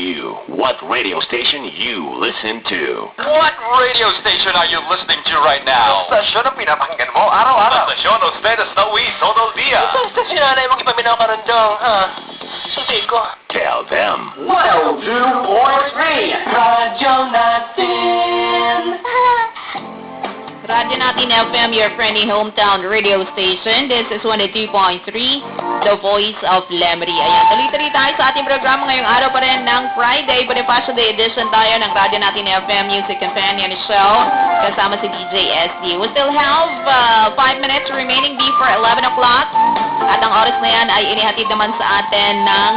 you. What radio station you listen to? What radio station are you listening to right now? Stasyon ang pinapakinggan mo araw-araw. Stasyon ustedes na uwi todo el día. Sa stasyon na mong ipaminaw ka rin dong, ha? Susi ko. Tell them. 102.3 Radyo Natin. Radyo Natin FM, your friendly hometown radio station. This is 102.3, The Voice of Lemery. Ayan, tuloy-tuloy tayo sa ating programa ngayong araw pa rin ng Friday, Bonifacio Day edition tayo ng Radyo Natin FM Music Companion Show. Kasama si DJ SD. We still have 5 minutes remaining before 11 o'clock. At ang oras na yan ay inihatid naman sa atin ng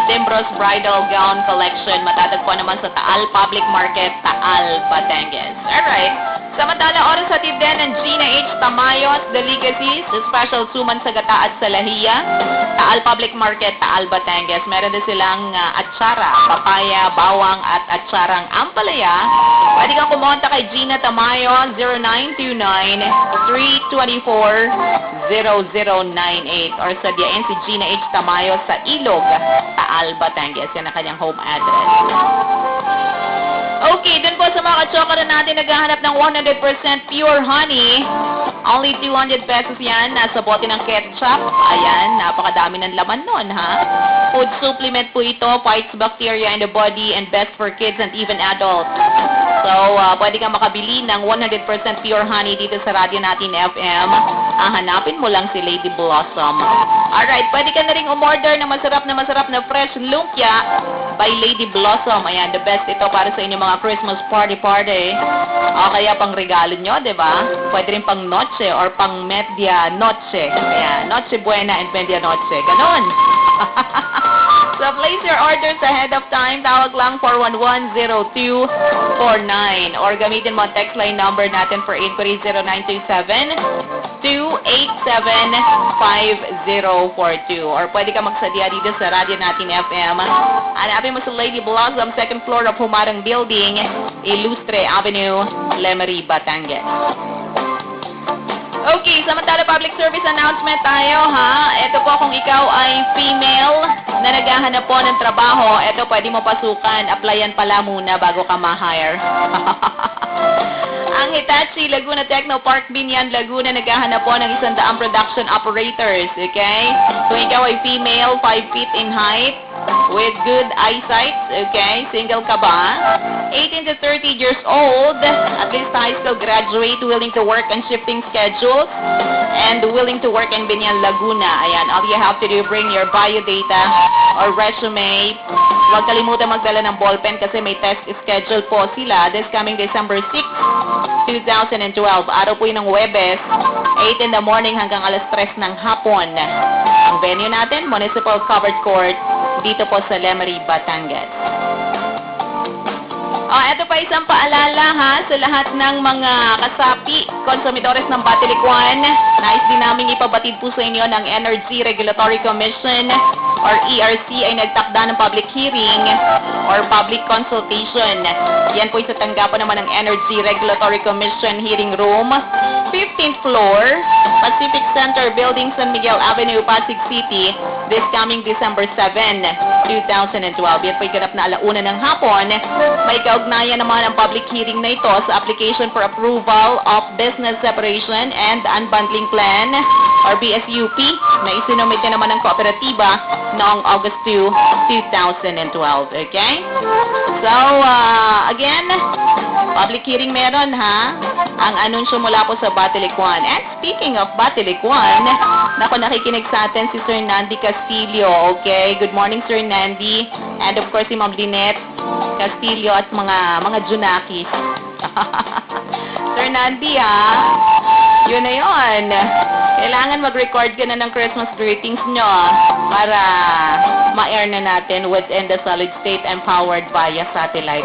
Timbros Bridal Gown Collection. Matatagpuan naman sa Taal Public Market, Taal, Batangas. Alright. Samantala, oras hatid din ng Gina H. Tamayos Delicacies, special suman sa gata at salahia, Taal Public Market, Taal, Batangas. Meron din silang atsara, papaya, bawang at atsarang ampalaya. Pwede kang kumonta kay Gina Tamayo, 0929-324-0098 or sadyain si Gina H. Tamayo sa Ilog, Taal, Batangas. Yan ang kanyang home address. Okay, dun po sa mga ka-chocolate natin naghahanap ng 100% pure honey. Only 200 pesos yan. Nasa bote ng ketchup. Ayan, napakadami ng laman nun, ha? Food supplement po ito. Fights bacteria in the body and best for kids and even adults. So, pwede kang makabili ng 100% pure honey dito sa radyo natin FM. Hanapin mo lang si Lady Blossom. Alright, pwede ka na rin umorder ng masarap na fresh lumpia by Lady Blossom. Ayan, the best ito para sa inyong mga Christmas party. O kaya pang regalo nyo, diba? Pwede rin pang noche or pang media noche. Ayan, noche buena and media noche. Ganon. So, place your orders ahead of time. Tawag lang 411-0249 or gamitin mo ang text line number natin for inquiry 0927-287-5042 or pwede ka magsadya dito sa radyo natin FM. Hanapin mo sa Lady Blossom, second floor of Humarang Building, Ilustre Avenue, Lemery, Batangas. Okay, samantala public service announcement tayo, ha? Ito po, kung ikaw ay female na naghahanap po ng trabaho, ito pwede mo pasukan, applyan pala muna bago ka ma-hire. Ang Hitachi Laguna Technopark Binyan, Laguna, naghahanap po ng 100 production operators, okay? Kung ikaw ay female, 5 feet in height, with good eyesight, okay? Single ka ba? 18 to 30 years old, at least high school graduate, willing to work on shifting schedules, and willing to work in Binyan, Laguna. Ayan, all you have to do, bring your biodata or resume. Huwag kalimutan magdala ng ballpen kasi may test schedule po sila this coming December 6, 2012. Araw po yun ng Huwebes, 8 in the morning hanggang alas 3 ng hapon. Ang venue natin, Municipal Covered Court, dito po sa Lemery, Batangas. Ito pa isang paalala, ha, sa lahat ng mga kasapi, konsumidores ng Batilikwan. Nais din namin ipabatid po sa inyo ng Energy Regulatory Commission or ERC ay nagtakda ng public hearing or public consultation. Yan po sa tanggapan naman ng Energy Regulatory Commission Hearing Room, 15th floor, Pacific Center Building, San Miguel Avenue, Pasig City, this coming December 7, 2012. Yan po iganap na alauna ng hapon. May kaugnayan naman ang public hearing na ito sa application for approval of business separation and unbundling plan or BSUP na isinumit na naman ng kooperatiba noong August 2, 2012. Okay? So, again, public hearing meron, ha? Ang anunsyo mula po sa Batilikwan. And speaking of Batilikwan, naku, nakikinig sa atin si Sir Nandi Castillo. Okay? Good morning, Sir Nandi. And of course, si Ma'am Lynette Castillo at mga Junakis. Sir Nandi, ha? Yun na yun. Kailangan mag-record ka na ng Christmas greetings nyo para ma-air na natin within the solid state and powered via satellite.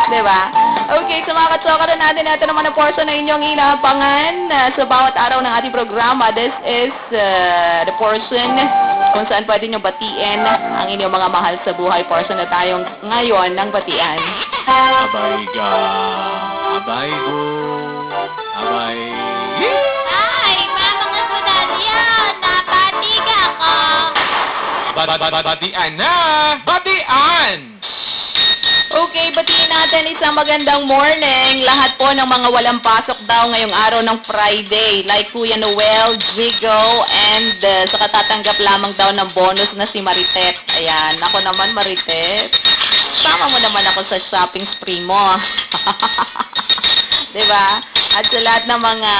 Diba? Okay, sa mga katsoka na natin, ito naman ang portion na inyong inaabangan sa bawat araw ng ating programa. This is the portion kung saan pwede nyo batiin ang inyong mga mahal sa buhay. Portion na tayong ngayon ng batian. Abay ka, abay go, abay. Ay, mga sunadyan, napatiga ko. Batian na! Batian! batiin natin isang magandang morning. Lahat po ng mga walang pasok daw ngayong araw ng Friday. Like Kuya Noel, Jigo, and sa katatanggap lamang daw ng bonus na si Maritet. Ayan, ako naman Maritet. Sama mo naman ako sa shopping spree mo. Diba? At sa lahat ng mga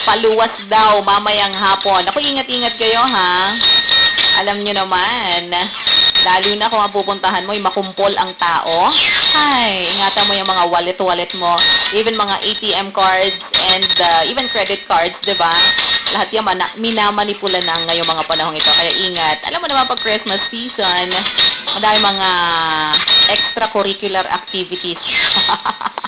paluwas daw mamayang hapon. Ako, ingat-ingat kayo, ha? Alam nyo naman, lalo na kung ang pupuntahan mo ay makumpol ang tao. Ay, ingatan mo yung mga wallet-wallet mo. Even mga ATM cards and even credit cards, diba? Lahat yan minamanipula na ngayong mga panahong ito. Kaya ingat. Alam mo naman pag Christmas season, madami mga extracurricular activities.